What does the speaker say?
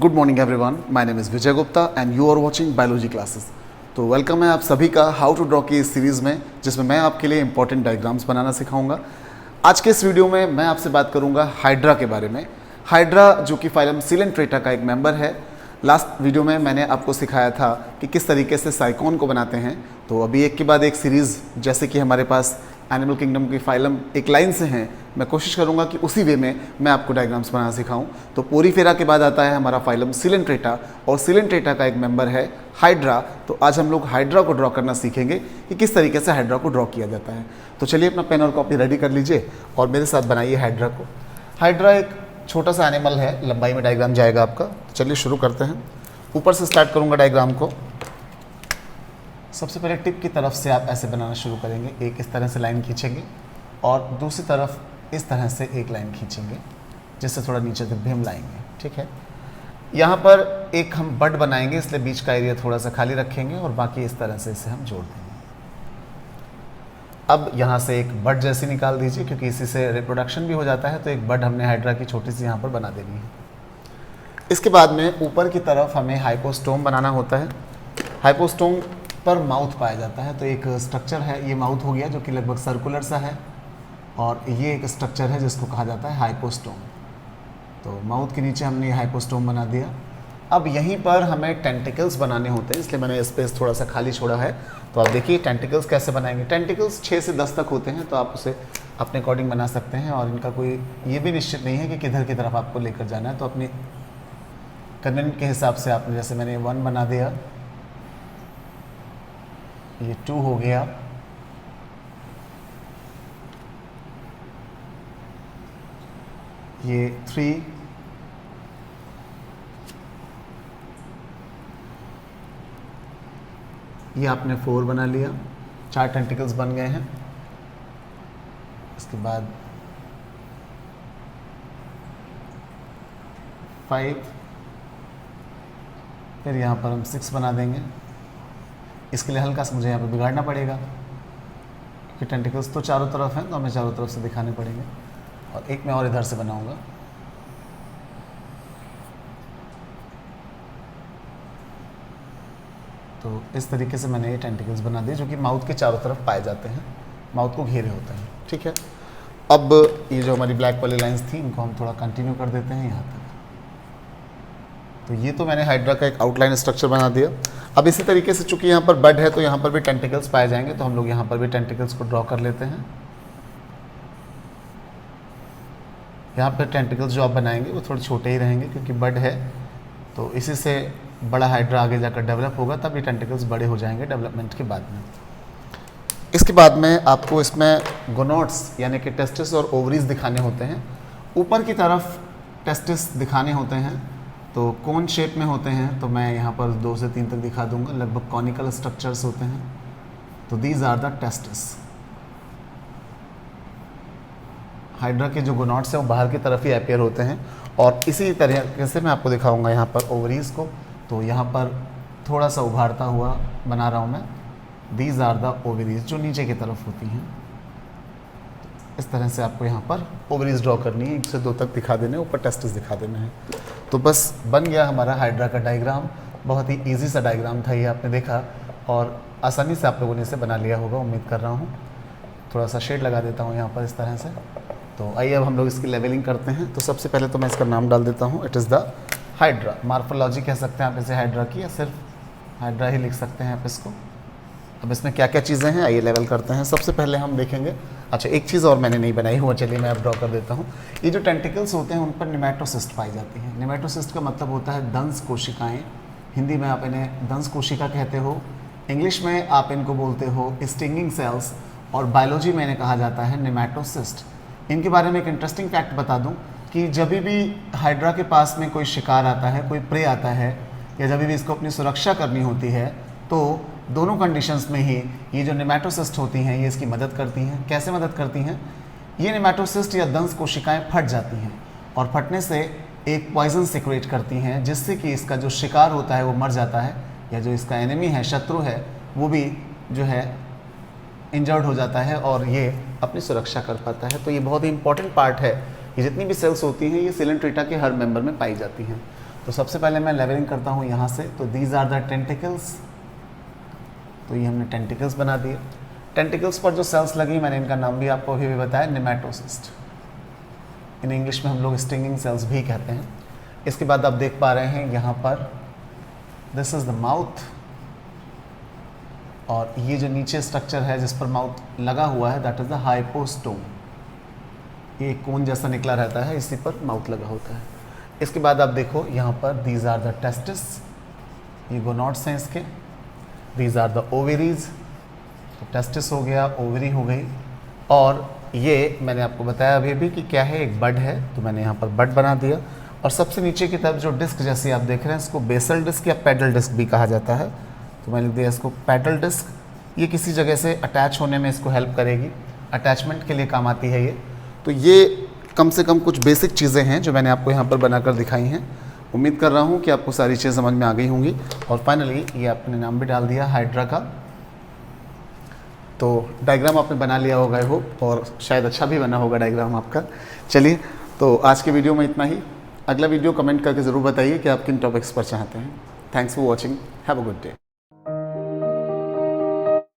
Good morning everyone, my name is Vijay Gupta and you are watching biology classes. तो welcome है आप सभी का हाउ टू ड्रॉ की इस सीरीज़ में, जिसमें मैं आपके लिए इंपॉर्टेंट डायग्राम्स बनाना सिखाऊंगा। आज के इस वीडियो में मैं आपसे बात करूंगा हाइड्रा के बारे में। हाइड्रा जो कि फाइलम सिलेंट्रेटा का एक मेंबर है। लास्ट वीडियो में मैंने आपको सिखाया था कि किस तरीके से साइकोन को बनाते हैं। तो अभी एक के बाद एक सीरीज़, जैसे कि हमारे पास एनिमल किंगडम की फाइलम एक लाइन से हैं, मैं कोशिश करूंगा कि उसी वे में मैं आपको डायग्राम्स बनाना सिखाऊं। तो पोरीफेरा के बाद आता है हमारा फाइलम सिलेंट्रेटा, और सिलेंट्रेटा का एक मेंबर है हाइड्रा। तो आज हम लोग हाइड्रा को ड्रॉ करना सीखेंगे कि किस तरीके से हाइड्रा को ड्रॉ किया जाता है। तो चलिए अपना पेन और कॉपी रेडी कर लीजिए और मेरे साथ बनाइए हाइड्रा को। हाइड्रा एक छोटा सा एनिमल है, लंबाई में डायग्राम जाएगा आपका। तो चलिए शुरू करते हैं। ऊपर से स्टार्ट करूँगा डायग्राम को। सबसे पहले टिप की तरफ से आप ऐसे बनाना शुरू करेंगे। एक इस तरह से लाइन खींचेंगे और दूसरी तरफ इस तरह से एक लाइन खींचेंगे, जिससे थोड़ा नीचे तक भी हम लाएंगे। ठीक है, यहाँ पर एक हम बड बनाएंगे, इसलिए बीच का एरिया थोड़ा सा खाली रखेंगे और बाकी इस तरह से इसे हम जोड़ देंगे। अब यहाँ से एक बड जैसी निकाल दीजिए, क्योंकि इसी से रिप्रोडक्शन भी हो जाता है। तो एक बड हमने हाइड्रा की छोटी सी यहाँ पर बना देनी है। इसके बाद में ऊपर की तरफ हमें हाइपोस्टोम बनाना होता है। हाइपोस्टोम पर माउथ पाया जाता है। तो एक स्ट्रक्चर है, ये माउथ हो गया, जो कि लगभग सर्कुलर सा है, और ये एक स्ट्रक्चर है जिसको कहा जाता है हाइपोस्टोम। तो माउथ के नीचे हमने ये हाइपोस्टोम बना दिया। अब यहीं पर हमें टेंटिकल्स बनाने होते हैं, इसलिए मैंने स्पेस थोड़ा सा खाली छोड़ा है। तो आप देखिए टेंटिकल्स कैसे बनाएंगे। टेंटिकल्स 6 से 10 तक होते हैं, तो आप उसे अपने अकॉर्डिंग बना सकते हैं, और इनका कोई ये भी निश्चित नहीं है कि किधर की तरफ आपको लेकर जाना है। तो अपनी कन्वीनियंट के हिसाब से आपने, जैसे मैंने 1 बना दिया, ये 2 हो गया, ये 3, ये आपने 4 बना लिया। 4 टेंटिकल्स बन गए हैं। इसके बाद 5, फिर यहाँ पर हम 6 बना देंगे। इसके लिए हल्का सा मुझे यहाँ पर बिगाड़ना पड़ेगा, क्योंकि टेंटिकल्स तो चारों तरफ हैं, तो हमें चारों तरफ से दिखाने पड़ेंगे। और एक मैं और इधर से बनाऊंगा। तो इस तरीके से मैंने ये टेंटिकल्स बना दिए, जो कि माउथ के चारों तरफ पाए जाते हैं, माउथ को घेरे होते हैं। ठीक है, अब ये जो हमारी ब्लैक वाली लाइंस थी, इनको हम थोड़ा कंटिन्यू कर देते हैं यहाँ तक। तो ये तो मैंने हाइड्रा का एक आउटलाइन स्ट्रक्चर बना दिया। अब इसी तरीके से चूंकि यहाँ पर बड है, तो यहाँ पर भी टेंटिकल्स पाए जाएंगे, तो हम लोग यहाँ पर भी टेंटिकल्स को ड्रॉ कर लेते हैं। यहाँ पर टेंटिकल्स जो आप बनाएंगे वो थोड़े छोटे ही रहेंगे, क्योंकि बड है। तो इसी से बड़ा हाइड्रा आगे जाकर डेवलप होगा, तब ये टेंटिकल्स बड़े हो जाएंगे डेवलपमेंट के बाद में। इसके बाद में आपको इसमें गोनोड्स यानी कि टेस्टिस और ओवरीज दिखाने होते हैं। ऊपर की तरफ टेस्टिस दिखाने होते हैं, तो कोन शेप में होते हैं। तो मैं यहाँ पर 2 से 3 तक दिखा दूंगा। लगभग कॉनिकल स्ट्रक्चर्स होते हैं। तो these are the testis. Hydra के जो गोनोड्स हैं वो बाहर की तरफ ही अपीयर होते हैं। और इसी तरीके से मैं आपको दिखाऊंगा यहाँ पर ओवरीज को। तो यहाँ पर थोड़ा सा उभारता हुआ बना रहा हूँ मैं। दीज आर द ओवरीज, जो नीचे की तरफ होती हैं। इस तरह से आपको यहाँ पर ओवरीज ड्रॉ करनी है। 1 से 2 तक दिखा देने, ऊपर टेस्टिस दिखा देने हैं। तो बस बन गया हमारा हाइड्रा का डायग्राम। बहुत ही इजी सा डायग्राम था ये, आपने देखा, और आसानी से आप लोगों ने इसे बना लिया होगा, उम्मीद कर रहा हूँ। थोड़ा सा शेड लगा देता हूँ यहाँ पर इस तरह से। तो आइए अब हम लोग इसकी लेवलिंग करते हैं। तो सबसे पहले तो मैं इसका नाम डाल देता हूँ, it is the hydra. Morphology कह सकते हैं आप इसे हाइड्रा की, या सिर्फ हाइड्रा ही लिख सकते हैं आप इसको। अब इसमें क्या क्या चीज़ें हैं, आइए लेवल करते हैं। सबसे पहले हम देखेंगे, अच्छा एक चीज़ और मैंने नहीं बनाई हुआ, चलिए मैं अब ड्रॉ कर देता हूँ। ये जो टेंटिकल्स होते हैं उन पर निमेटोसिस्ट पाई जाती हैं। निमेटोसिस्ट का मतलब होता है दंश कोशिकाएँ। हिंदी में आप इन्हें दंश कोशिका कहते हो, इंग्लिश में आप इनको बोलते हो स्टिंगिंग सेल्स, और बायोलॉजी में इन्हें कहा जाता है निमेटोसिस्ट। इनके बारे में एक इंटरेस्टिंग फैक्ट बता दूं कि जब भी हाइड्रा के पास में कोई शिकार आता है, कोई प्रे आता है, या जब भी इसको अपनी सुरक्षा करनी होती है, तो दोनों कंडीशंस में ही ये जो निमेटोसिस्ट होती हैं ये इसकी मदद करती हैं। कैसे मदद करती हैं? ये निमेटोसिस्ट या दंश कोशिकाएं फट जाती हैं, और फटने से एक पॉइजन सिक्रेट करती हैं, जिससे कि इसका जो शिकार होता है वो मर जाता है, या जो इसका एनिमी है, शत्रु है, वो भी जो है इंजर्ड हो जाता है और ये अपनी सुरक्षा कर पाता है। तो ये बहुत ही इंपॉर्टेंट पार्ट है। ये जितनी भी सेल्स होती हैं ये सिलेंट्रेटा के हर मेंबर में पाई जाती हैं। तो सबसे पहले मैं लेवलिंग करता हूँ यहाँ से, तो दीज आर द टेंटिकल्स। तो ये हमने टेंटिकल्स बना दिए। टेंटिकल्स पर जो सेल्स लगी मैंने इनका नाम भी आपको अभी भी बताया, नेमेटोसिस्ट। इन इंग्लिश में हम लोग स्टिंगिंग सेल्स भी कहते हैं। इसके बाद आप देख पा रहे हैं यहाँ पर दिस इज़ द माउथ, और ये जो नीचे स्ट्रक्चर है जिस पर माउथ लगा हुआ है दैट इज़ द हाइपोस्टोम। ये कोन जैसा निकला रहता है, इसी पर माउथ लगा होता है। इसके बाद आप देखो यहाँ पर दीज आर द टेस्टिस, ये गोनॉड्स हैं इसके। दीज आर द ओवेरीज, तो टेस्टिस हो गया, ओवरी हो गई। और ये मैंने आपको बताया अभी भी कि क्या है, एक बड है, तो मैंने यहाँ पर बड बना दिया। और सबसे नीचे की तरफ जो डिस्क जैसी आप देख रहे हैं इसको बेसल डिस्क या पैडल डिस्क भी कहा जाता है, तो मैंने लिख दिया इसको पैडल डिस्क। ये किसी जगह से अटैच होने में इसको हेल्प करेगी, अटैचमेंट के लिए काम आती है ये। तो ये कम से कम कुछ बेसिक चीज़ें हैं जो मैंने आपको यहाँ पर बनाकर दिखाई हैं। उम्मीद कर रहा हूँ कि आपको सारी चीज़ें समझ में आ गई होंगी। और फाइनली ये आपने नाम भी डाल दिया हाइड्रा का। तो डायग्राम आपने बना लिया होगा आई होप, और शायद अच्छा भी बना होगा डायग्राम आपका। चलिए, तो आज के वीडियो में इतना ही। अगला वीडियो कमेंट करके ज़रूर बताइए कि आप किन टॉपिक्स पर चाहते हैं। Thanks for watching, have a good day.